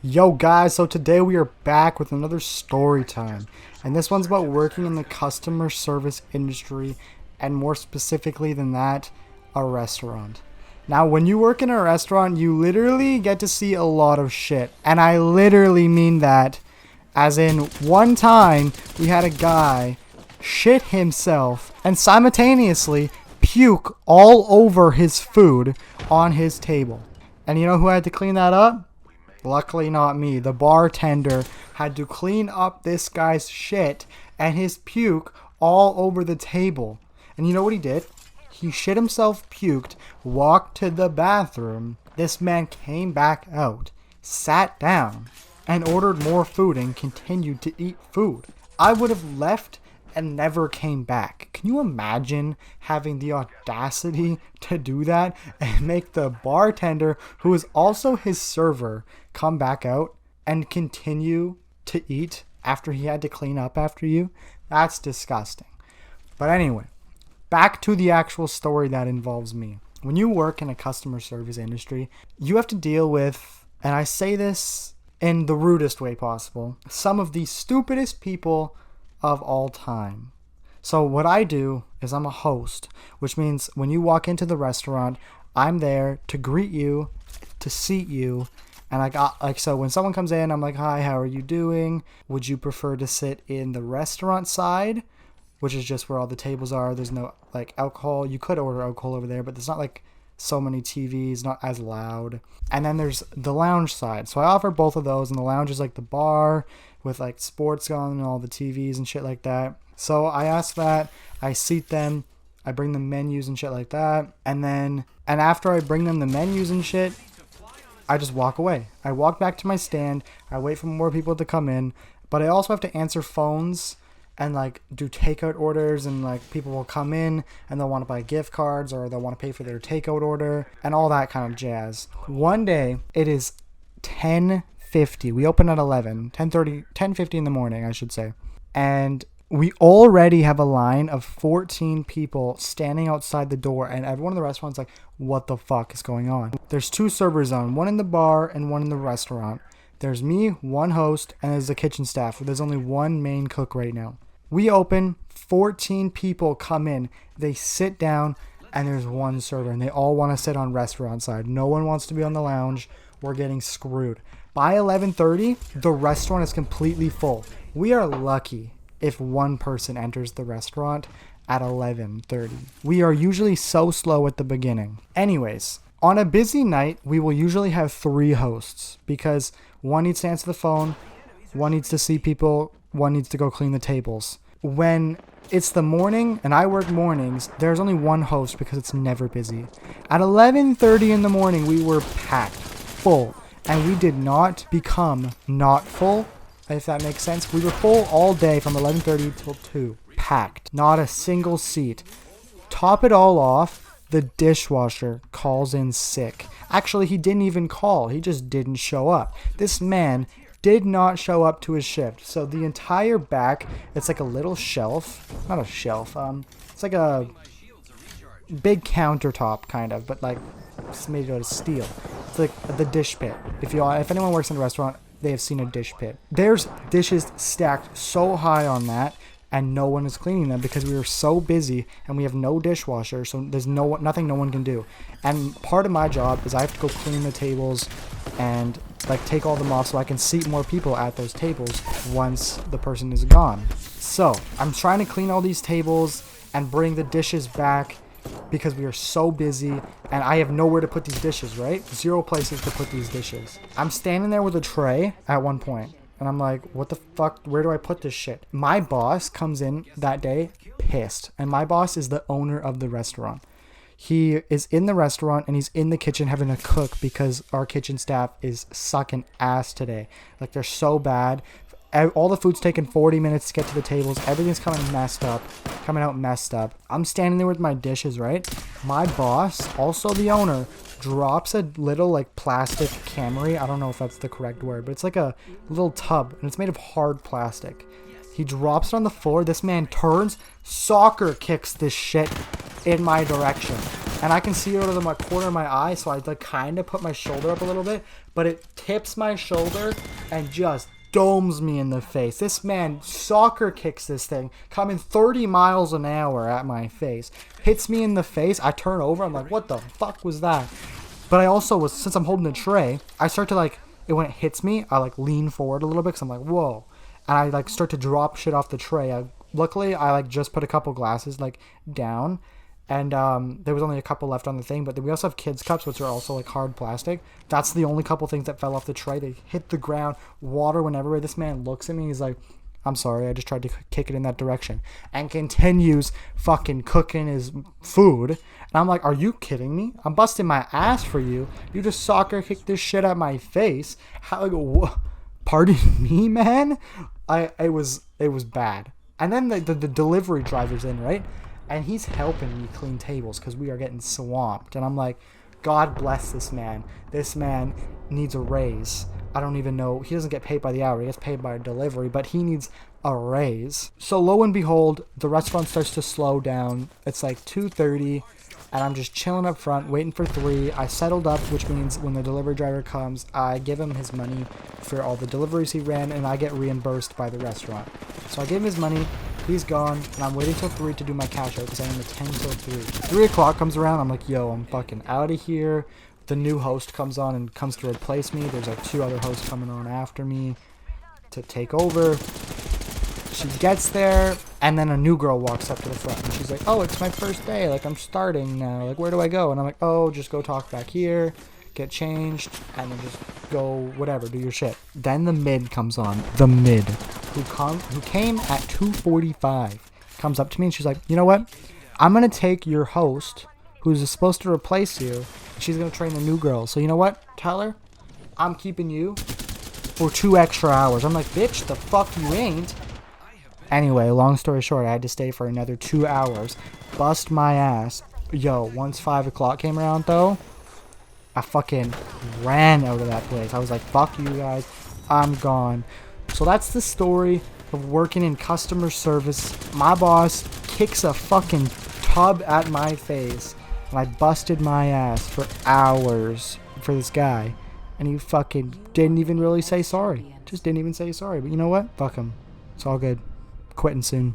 Yo guys, so today we are back with another story time. And this one's about working in the customer service industry, and more specifically than that, a restaurant. Now, when you work in a restaurant, you literally get to see a lot of shit. And I literally mean that, as in one time we had a guy shit himself and simultaneously puke all over his food on his table. And you know who had to clean that up? Luckily not me. The bartender had to clean up this guy's shit and his puke all over the table. And you know what he did? He shit himself, puked, walked to the bathroom. This man came back out, sat down, and ordered more food and continued to eat food. I would have left and never came back. Can you imagine having the audacity to do that and make the bartender, who is also his server, come back out and continue to eat after he had to clean up after you? That's disgusting. But anyway, back to the actual story that involves me. When you work in a customer service industry, you have to deal with, and I say this in the rudest way possible, some of the stupidest people of all time. So what I do is I'm a host, which means when you walk into the restaurant, I'm there to greet you, to seat you, and so when someone comes in, I'm like, "Hi, how are you doing? Would you prefer to sit in the restaurant side?" Which is just where all the tables are. There's no like alcohol. You could order alcohol over there, but there's not like so many TVs, not as loud. And then there's the lounge side. So I offer both of those, and the lounge is like the bar with like sports going and all the TVs and shit like that. So I ask that, I seat them, I bring them menus and shit like that, and after I bring them the menus and shit, I just walk away. I walk back to my stand, I wait for more people to come in, but I also have to answer phones and like do takeout orders, and like people will come in and they'll want to buy gift cards or they'll want to pay for their takeout order and all that kind of jazz. One day, it is 10:50. We open at 11, 10:30, 10:50 in the morning, I should say. And we already have a line of 14 people standing outside the door, and everyone in the restaurant's like, what the fuck is going on? There's two servers on, one in the bar and one in the restaurant. There's me, one host, and there's the kitchen staff. There's only one main cook right now. We open, 14 people come in, they sit down, and there's one server, and they all want to sit on restaurant side. No one wants to be on the lounge. We're getting screwed. By 11:30, the restaurant is completely full. We are lucky if one person enters the restaurant at 11:30. We are usually so slow at the beginning. Anyways, on a busy night, we will usually have 3 hosts because one needs to answer the phone, one needs to see people, one needs to go clean the tables. When it's the morning and I work mornings, there's only one host because it's never busy. At 11:30 in the morning, we were packed, full, and we did not become not full, if that makes sense. We were full all day from 11:30 till 2, packed, not a single seat. Top it all off, the dishwasher calls in sick. Actually, he didn't even call, he just didn't show up. This man did not show up to his shift. So the entire back, it's like a little shelf, not a shelf, it's like a big countertop kind of, but like it's made out of steel. It's like the dish pit. If anyone works in a restaurant, they have seen a dish pit. There's dishes stacked so high on that, and no one is cleaning them because we are so busy and we have no dishwasher, so there's nothing no one can do. And part of my job is I have to go clean the tables and like take all them off so I can seat more people at those tables once the person is gone. So I'm trying to clean all these tables and bring the dishes back because we are so busy and I have nowhere to put these dishes, right? 0 places to put these dishes. I'm standing there with a tray at one point and I'm like, what the fuck? Where do I put this shit? My boss comes in that day pissed, and my boss is the owner of the restaurant. He is in the restaurant and he's in the kitchen having to cook because our kitchen staff is sucking ass today. Like, they're so bad. All the food's taking 40 minutes to get to the tables. Everything's coming out messed up. I'm standing there with my dishes, right? My boss, also the owner, drops a little like plastic Camry. I don't know if that's the correct word, but it's like a little tub and it's made of hard plastic. He drops it on the floor. This man turns, soccer kicks this shit in my direction. and I can see out of the corner of my eye, so I like kind of put my shoulder up a little bit, but it tips my shoulder and just domes me in the face. This man soccer kicks this thing, coming 30 miles an hour at my face, hits me in the face. I turn over, I'm like, what the fuck was that? But I also was, since I'm holding a tray, I start to like, when it hits me, I like lean forward a little bit because I'm like, whoa. And I like start to drop shit off the tray. Luckily, I like just put a couple glasses like down, and there was only a couple left on the thing. But we also have kids cups, which are also like hard plastic. That's the only couple things that fell off the tray. They hit the ground, water went everywhere. This man looks at me, he's like, I'm sorry, I just tried to kick it in that direction, and continues fucking cooking his food. And I'm like, are you kidding me? I'm busting my ass for you. You just soccer kicked this shit at my face. How? Like, pardon me, man. It was bad. And then the delivery driver's in, right? And he's helping me clean tables because we are getting swamped. And I'm like, God bless this man. This man needs a raise. I don't even know. He doesn't get paid by the hour. He gets paid by a delivery, but he needs a raise. So lo and behold, the restaurant starts to slow down. It's like 2:30, and I'm just chilling up front, waiting for 3. I settled up, which means when the delivery driver comes, I give him his money for all the deliveries he ran, and I get reimbursed by the restaurant. So I give him his money. He's gone, and I'm waiting till 3 to do my cash out because I am a 10 till 3. 3 o'clock comes around, I'm like, yo, I'm fucking out of here. The new host comes on and comes to replace me. There's like 2 other hosts coming on after me to take over. She gets there, and then a new girl walks up to the front, and she's like, oh, it's my first day. Like, I'm starting now. Like, where do I go? And I'm like, oh, just go talk back here, get changed, and then just go whatever, do your shit. Then the mid comes on. The mid, who came at 2:45, comes up to me, and she's like, you know what? I'm going to take your host, who's supposed to replace you. She's going to train the new girl. So you know what? Tell her I'm keeping you for 2 extra hours. I'm like, bitch, the fuck you ain't. Anyway, long story short, I had to stay for another 2 hours. Bust my ass. Yo, once 5 o'clock came around, though, I fucking ran out of that place. I was like, fuck you guys. I'm gone. So that's the story of working in customer service. My boss kicks a fucking tub at my face, and I busted my ass for hours for this guy, and he fucking didn't even really say sorry. Just didn't even say sorry. But you know what? Fuck him. It's all good. Quitting soon.